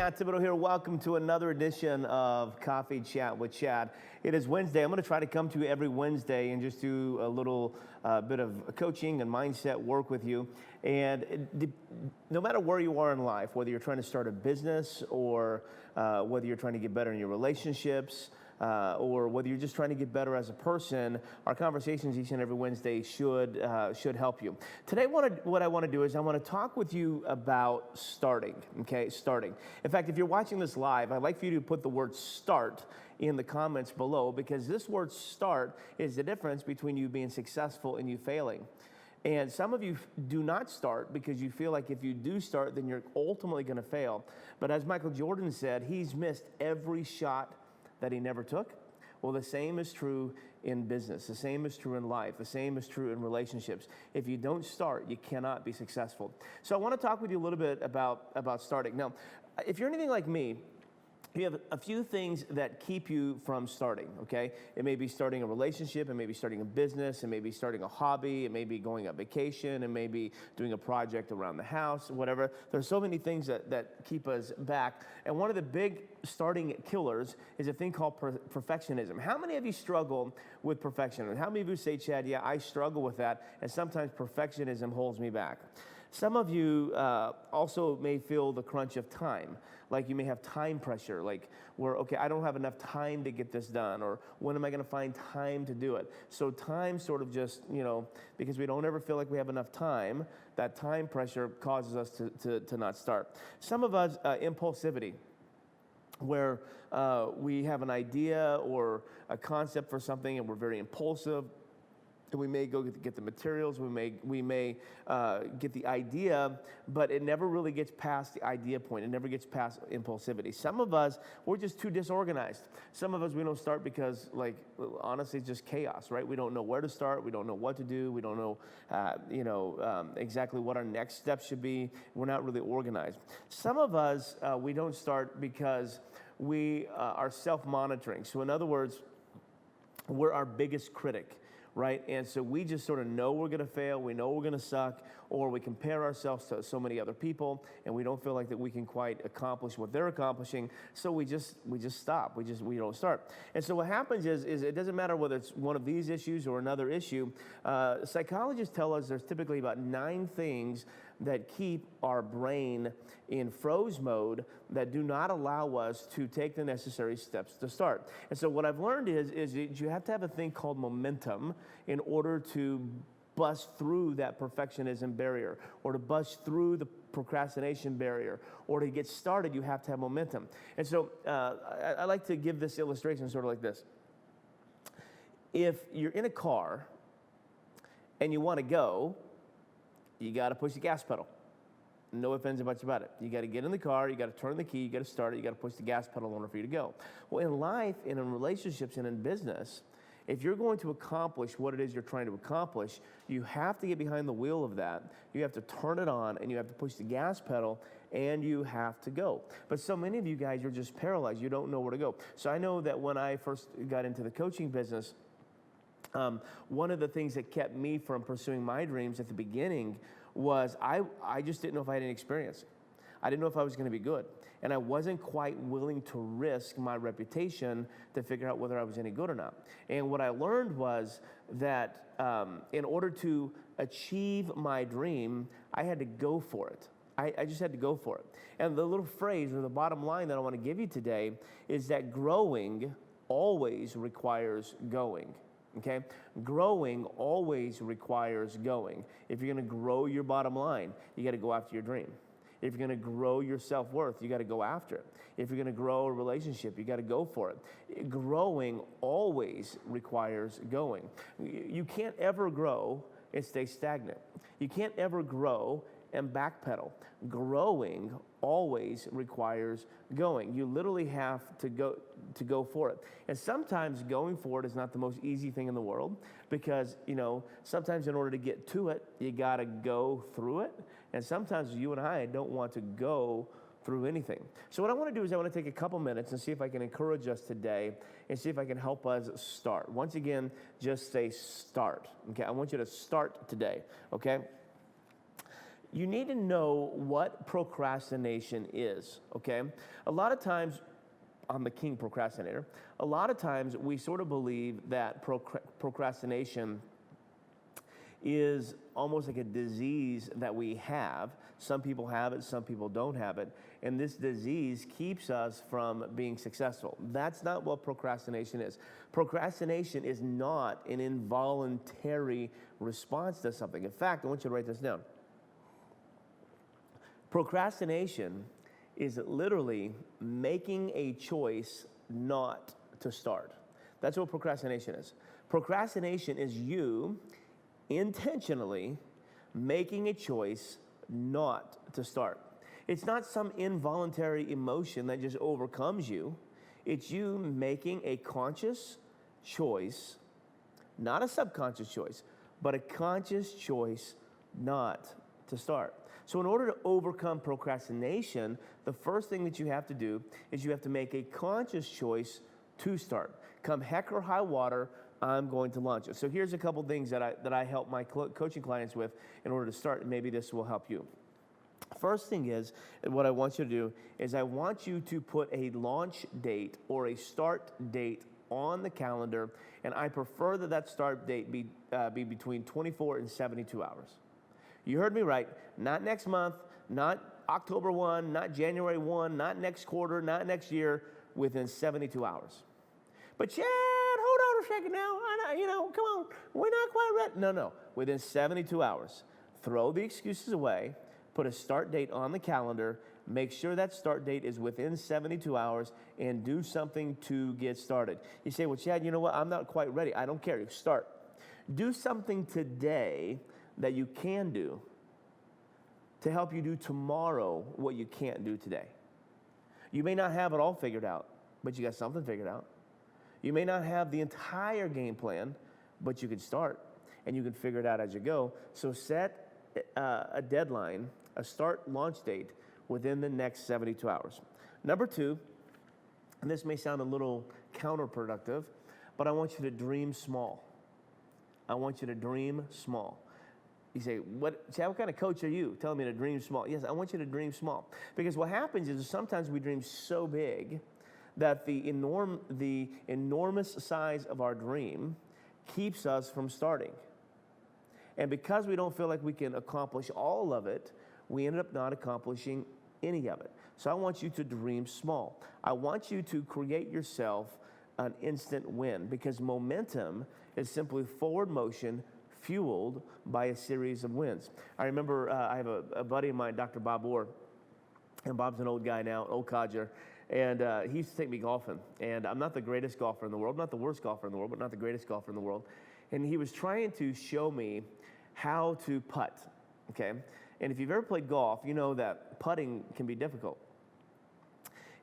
Chad Thibodeaux here. Welcome to another edition of Coffee Chat with Chad. It is Wednesday. I'm going to try to come to you every Wednesday and just do a little bit of coaching and mindset work with you. And no matter where you are in life, whether you're trying to start a business or whether you're trying to get better in your relationships, or whether you're just trying to get better as a person, our conversations each and every Wednesday should help you. Today, what I want to do is I want to talk with you about starting, okay? Starting. In fact, if you're watching this live, I'd like for you to put the word start in the comments below, because this word start is the difference between you being successful and you failing. And some of you do not start because you feel like if you do start, then you're ultimately going to fail. But as Michael Jordan said, he's missed every shot that he never took. Well, the same is true in business. The same is true in life. The same is true in relationships. If you don't start, you cannot be successful. So I want to talk with you a little bit about starting. Now, if you're anything like me, you have a few things that keep you from starting, okay? It may be starting a relationship, it may be starting a business, it may be starting a hobby, it may be going on vacation, it may be doing a project around the house, whatever. There's so many things that keep us back. And one of the big starting killers is a thing called perfectionism. How many of you struggle with perfectionism? How many of you say, Chad, yeah, I struggle with that, and sometimes perfectionism holds me back? Some of you also may feel the crunch of time. Like you may have time pressure, like where, okay, I don't have enough time to get this done, or when am I going to find time to do it? So time sort of just, because we don't ever feel like we have enough time, that time pressure causes us to not start. Some of us, impulsivity, where we have an idea or a concept for something and we're very impulsive. We may go get the materials, we may get the idea, but it never really gets past the idea point. It never gets past impulsivity. Some of us, we're just too disorganized. Some of us, we don't start because, honestly, it's just chaos, right? We don't know where to start. We don't know what to do. We don't know, exactly what our next step should be. We're not really organized. Some of us, we don't start because we are self-monitoring. So in other words, we're our biggest critic. Right? And so we just sort of know we're going to fail, we know we're going to suck, or we compare ourselves to so many other people, and we don't feel like that we can quite accomplish what they're accomplishing, so we just stop. We don't start. And so what happens is it doesn't matter whether it's one of these issues or another issue. Psychologists tell us there's typically about 9 things that keep our brain in froze mode that do not allow us to take the necessary steps to start. And so what I've learned is you have to have a thing called momentum in order to bust through that perfectionism barrier, or to bust through the procrastination barrier, or to get started, you have to have momentum. And so I like to give this illustration sort of like this. If you're in a car and you want to go, you got to push the gas pedal. No ifs, ands, or buts about it. You got to get in the car, you got to turn the key, you got to start it, you got to push the gas pedal in order for you to go. Well, in life, and in relationships, and in business, if you're going to accomplish what it is you're trying to accomplish, you have to get behind the wheel of that. You have to turn it on, and you have to push the gas pedal, and you have to go. But so many of you guys, you're just paralyzed. You don't know where to go. So I know that when I first got into the coaching business, one of the things that kept me from pursuing my dreams at the beginning was I just didn't know if I had any experience. I didn't know if I was going to be good. And I wasn't quite willing to risk my reputation to figure out whether I was any good or not. And what I learned was that in order to achieve my dream, I had to go for it. I just had to go for it. And the little phrase, or the bottom line that I want to give you today, is that growing always requires going. Okay? Growing always requires going. If you're going to grow your bottom line, you got to go after your dream. If you're going to grow your self-worth, you got to go after it. If you're going to grow a relationship, you got to go for it. Growing always requires going. You can't ever grow and stay stagnant. You can't ever grow and backpedal. Growing always requires going. You literally have to go for it. And sometimes going for it is not the most easy thing in the world, because sometimes in order to get to it, you got to go through it. And sometimes you and I don't want to go through anything. So what I want to do is I want to take a couple minutes and see if I can encourage us today and see if I can help us start. Once again, just say start. Okay, I want you to start today. Okay. you need to know what procrastination is, okay? A lot of times, I'm the king procrastinator, a lot of times we sort of believe that procrastination is almost like a disease that we have. Some people have it, some people don't have it. And this disease keeps us from being successful. That's not what procrastination is. Procrastination is not an involuntary response to something. In fact, I want you to write this down. Procrastination is literally making a choice not to start. That's what procrastination is. Procrastination is you intentionally making a choice not to start. It's not some involuntary emotion that just overcomes you. It's you making a conscious choice, not a subconscious choice, but a conscious choice not to start. So in order to overcome procrastination, the first thing that you have to do is you have to make a conscious choice to start. Come heck or high water, I'm going to launch it. So here's a couple things that I help my coaching clients with in order to start, and maybe this will help you. First thing is, what I want you to do is I want you to put a launch date or a start date on the calendar, and I prefer that start date be between 24 and 72 hours. You heard me right. Not next month, not October 1, not January 1, not next quarter, not next year, within 72 hours. But Chad, hold on a second now. Come on. We're not quite ready. No. Within 72 hours. Throw the excuses away. Put a start date on the calendar. Make sure that start date is within 72 hours and do something to get started. You say, well, Chad, you know what? I'm not quite ready. I don't care. You start. Do something today that you can do to help you do tomorrow what you can't do today. You may not have it all figured out, but you got something figured out. You may not have the entire game plan, but you can start, and you can figure it out as you go. So set a deadline, a start launch date within the next 72 hours. Number two, and this may sound a little counterproductive, but I want you to dream small. I want you to dream small. You say, Chad, what kind of coach are you telling me to dream small? Yes, I want you to dream small. Because what happens is sometimes we dream so big that the enormous size of our dream keeps us from starting. And because we don't feel like we can accomplish all of it, we end up not accomplishing any of it. So I want you to dream small. I want you to create yourself an instant win, because momentum is simply forward motion fueled by a series of wins. I remember I have a buddy of mine, Dr. Bob Orr, and Bob's an old guy now, old codger, and he used to take me golfing. And I'm not the greatest golfer in the world, not the worst golfer in the world, but not the greatest golfer in the world. And he was trying to show me how to putt, okay? And if you've ever played golf, you know that putting can be difficult.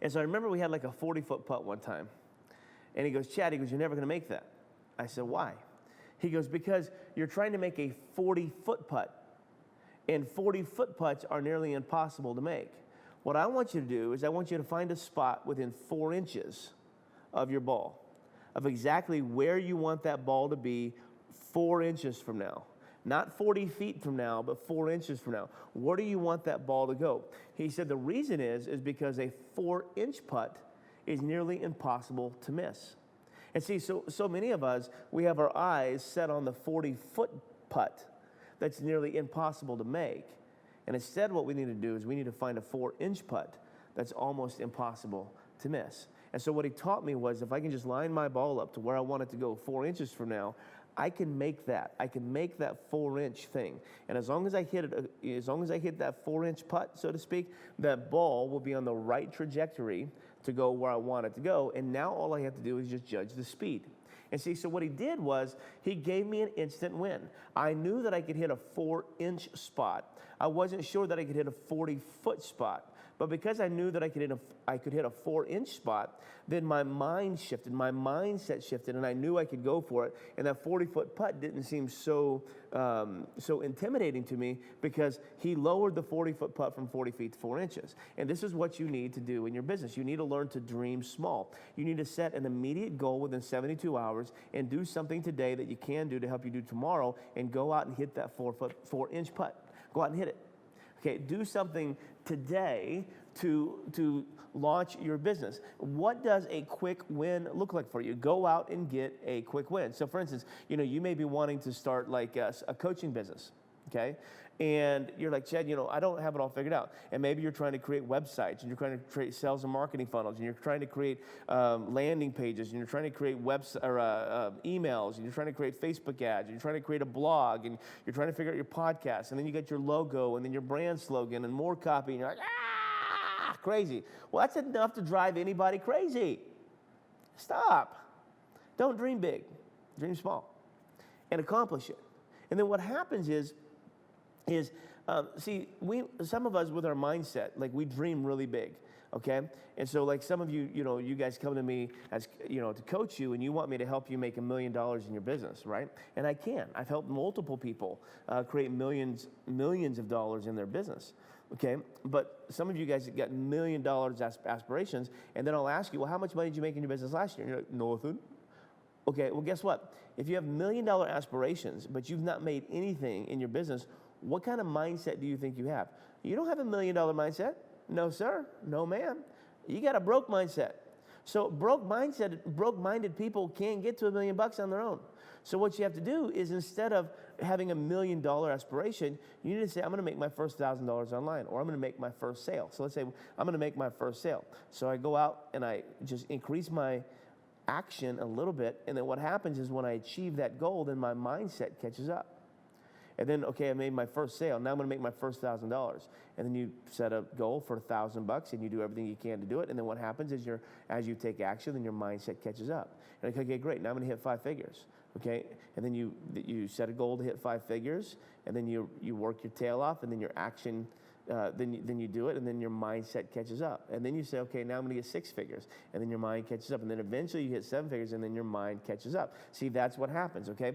And so I remember we had like a 40-foot putt one time. And he goes, Chad, you're never going to make that. I said, why? He goes, because you're trying to make a 40-foot putt, and 40-foot putts are nearly impossible to make. What I want you to do is I want you to find a spot within 4 inches of your ball, of exactly where you want that ball to be 4 inches from now. Not 40 feet from now, but 4 inches from now. Where do you want that ball to go? He said the reason is because a 4-inch putt is nearly impossible to miss. And see, so many of us, we have our eyes set on the 40-foot putt that's nearly impossible to make. And instead what we need to do is we need to find a 4-inch putt that's almost impossible to miss. And so what he taught me was if I can just line my ball up to where I want it to go 4 inches from now, I can make that. I can make that 4-inch thing. And as long as I hit it, as long as I hit that 4-inch putt, so to speak, that ball will be on the right trajectory to go where I want it to go. And now all I have to do is just judge the speed. And see, so what he did was he gave me an instant win. I knew that I could hit a 4-inch spot. I wasn't sure that I could hit a 40-foot spot. But because I knew that I could hit a 4-inch spot, then my mind shifted, my mindset shifted, and I knew I could go for it. And that 40-foot putt didn't seem so intimidating to me because he lowered the 40-foot putt from 40 feet to 4 inches. And this is what you need to do in your business. You need to learn to dream small. You need to set an immediate goal within 72 hours and do something today that you can do to help you do tomorrow, and go out and hit that 4-inch putt. Go out and hit it. Okay, do something today to launch your business. What does a quick win look like for you? Go out and get a quick win. So for instance, you may be wanting to start like a coaching business, okay? And you're like, Chad, I don't have it all figured out. And maybe you're trying to create websites, and you're trying to create sales and marketing funnels, and you're trying to create landing pages, and you're trying to create emails, and you're trying to create Facebook ads, and you're trying to create a blog, and you're trying to figure out your podcast, and then you get your logo, and then your brand slogan, and more copy, and you're like, crazy. Well, that's enough to drive anybody crazy. Stop. Don't dream big. Dream small. And accomplish it. And then what happens is some of us with our mindset, like we dream really big, okay? And so like some of you, you guys come to me as, to coach you, and you want me to help you make $1 million in your business, right? And I can. I've helped multiple people create millions of dollars in their business, okay? But some of you guys have got $1 million aspirations, and then I'll ask you, well, how much money did you make in your business last year? And you're like, nothing. Okay, well, guess what? If you have $1 million aspirations, but you've not made anything in your business, what kind of mindset do you think you have? You don't have $1 million mindset. No, sir. No, ma'am. You got a broke mindset. So broke-minded people can't get to $1 million on their own. So what you have to do is, instead of having $1 million aspiration, you need to say, I'm going to make my first $1,000 online, or I'm going to make my first sale. So let's say I'm going to make my first sale. So I go out and I just increase my action a little bit, and then what happens is when I achieve that goal, then my mindset catches up. And then, okay, I made my first sale. Now I'm going to make my first $1,000. And then you set a goal for $1,000, and you do everything you can to do it. And then what happens is, as you take action, then your mindset catches up. And okay, great. Now I'm going to hit 5 figures. Okay, and then you set a goal to hit 5 figures, and then you work your tail off, and then your action. Then you do it, and then your mindset catches up. And then you say, okay, now I'm going to get 6 figures. And then your mind catches up. And then eventually you hit 7 figures, and then your mind catches up. See, that's what happens, okay?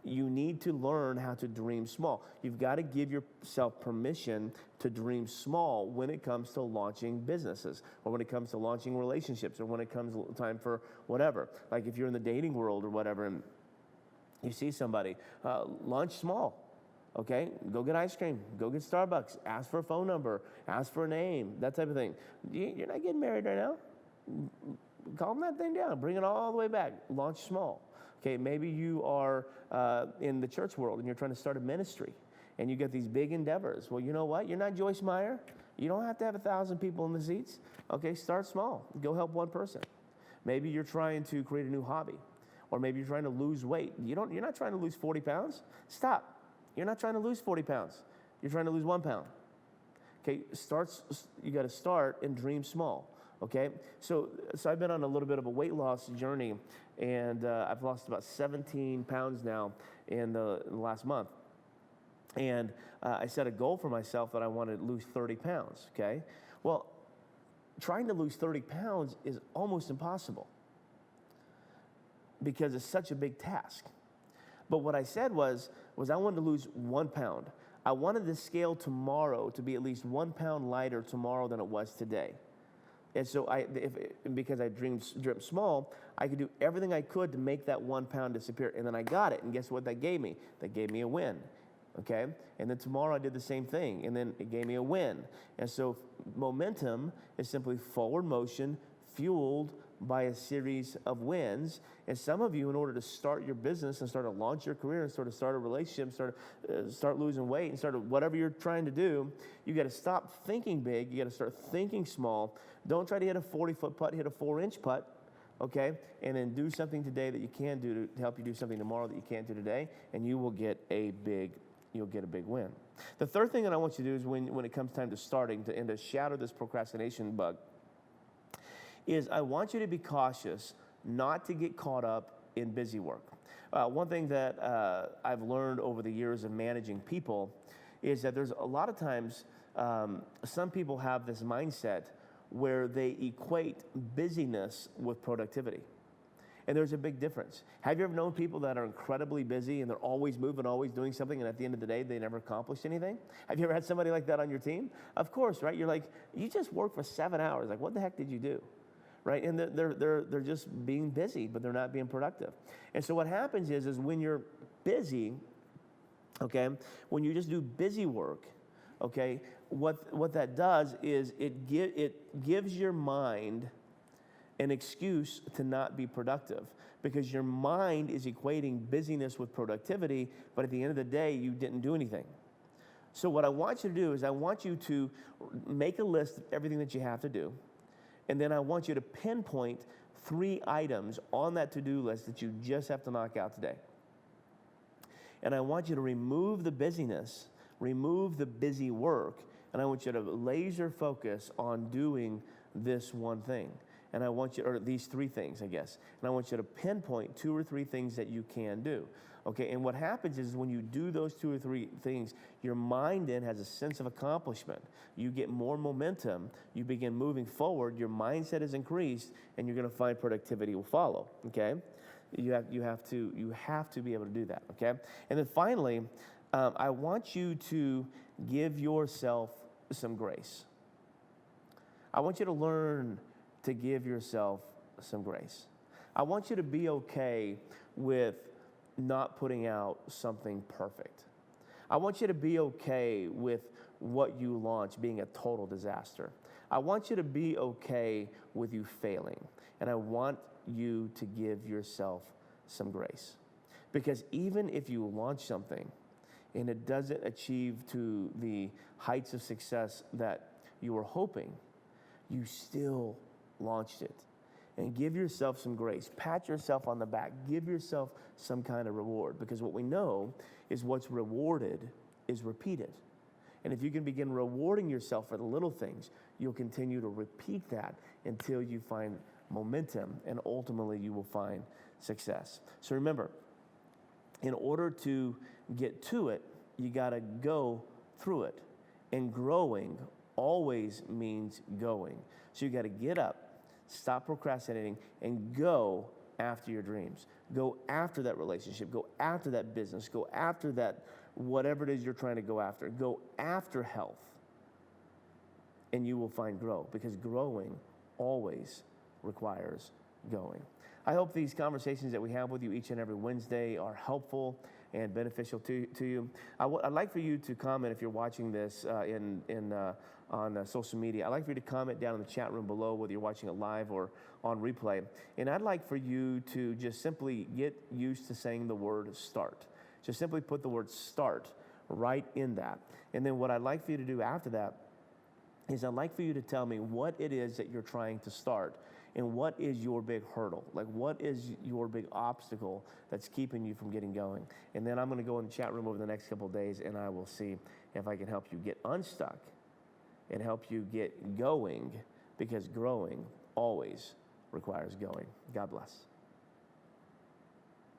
You need to learn how to dream small. You've got to give yourself permission to dream small when it comes to launching businesses, or when it comes to launching relationships, or when it comes time for whatever. Like if you're in the dating world or whatever, and you see somebody, launch small. Okay, go get ice cream, go get Starbucks, ask for a phone number, ask for a name, that type of thing. You're not getting married right now. Calm that thing down, bring it all the way back, launch small. Okay, maybe you are in the church world and you're trying to start a ministry and you get these big endeavors. Well, you know what? You're not Joyce Meyer. You don't have to have 1,000 people in the seats. Okay, start small. Go help one person. Maybe you're trying to create a new hobby, or maybe you're trying to lose weight. You're not trying to lose 40 pounds. Stop. You're not trying to lose 40 pounds. You're trying to lose 1 pound. Okay, you got to start and dream small. Okay, so I've been on a little bit of a weight loss journey, and I've lost about 17 pounds now in the last month. And I set a goal for myself that I wanted to lose 30 pounds, okay? Well, trying to lose 30 pounds is almost impossible because it's such a big task. But what I said was I wanted to lose 1 pound. I wanted the scale tomorrow to be at least 1 pound lighter tomorrow than it was today. And so because I dreamed small, I could do everything I could to make that 1 pound disappear. And then I got it. And guess what that gave me? That gave me a win. Okay? And then tomorrow I did the same thing. And then it gave me a win. And so momentum is simply forward motion fueled by a series of wins. And some of you, in order to start your business and start to launch your career and start a relationship, start losing weight and start whatever you're trying to do, you got to stop thinking big. You got to start thinking small. Don't try to hit a 40-foot putt, hit a 4-inch putt, okay? And then do something today that you can do to help you do something tomorrow that you can't do today, and you will get a big win. The third thing that I want you to do is when it comes time to starting and to shatter this procrastination bug, is I want you to be cautious not to get caught up in busy work. One thing that I've learned over the years of managing people is that there's a lot of times some people have this mindset where they equate busyness with productivity. And there's a big difference. Have you ever known people that are incredibly busy and they're always moving, always doing something, and at the end of the day, they never accomplished anything? Have you ever had somebody like that on your team? Of course, right? You're like, you just worked for 7 hours. Like, what the heck did you do? Right? And they're just being busy, but they're not being productive. And so what happens is when you're busy, okay, when you just do busy work, okay, what that does is it gives your mind an excuse to not be productive, because your mind is equating busyness with productivity, but at the end of the day, you didn't do anything. So what I want you to do is I want you to make a list of everything that you have to do, and then I want you to pinpoint 3 items on that to-do list that you just have to knock out today. And I want you to remove the busyness, remove the busy work, and I want you to laser focus on doing this one thing. And I want you, or these 3 things, I guess. And I want you to pinpoint 2 or 3 things that you can do. Okay, and what happens is when you do those 2 or 3 things, your mind then has a sense of accomplishment. You get more momentum. You begin moving forward. Your mindset is increased, and you're going to find productivity will follow. Okay, you have to be able to do that. Okay, and then finally, I want you to give yourself some grace. I want you to learn to give yourself some grace. I want you to be okay with not putting out something perfect. I want you to be okay with what you launch being a total disaster. I want you to be okay with you failing. And I want you to give yourself some grace. Because even if you launch something and it doesn't achieve to the heights of success that you were hoping, you still launched it. And give yourself some grace. Pat yourself on the back. Give yourself some kind of reward. Because what we know is what's rewarded is repeated. And if you can begin rewarding yourself for the little things, you'll continue to repeat that until you find momentum, and ultimately you will find success. So remember, in order to get to it, you got to go through it. And growing always means going. So you got to get up, stop procrastinating, and go after your dreams. Go after that relationship. Go after that business. Go after that, whatever it is you're trying to go after. Go after health, and you will find grow, because growing always requires going. I hope these conversations that we have with you each and every Wednesday are helpful and beneficial to you. I'd like for you to comment if you're watching this on social media. I'd like for you to comment down in the chat room below, whether you're watching it live or on replay. And I'd like for you to just simply get used to saying the word start. Just simply put the word start right in that. And then what I'd like for you to do after that is I'd like for you to tell me what it is that you're trying to start. And what is your big hurdle? Like, what is your big obstacle that's keeping you from getting going? And then I'm going to go in the chat room over the next couple of days, and I will see if I can help you get unstuck and help you get going, because growing always requires going. God bless.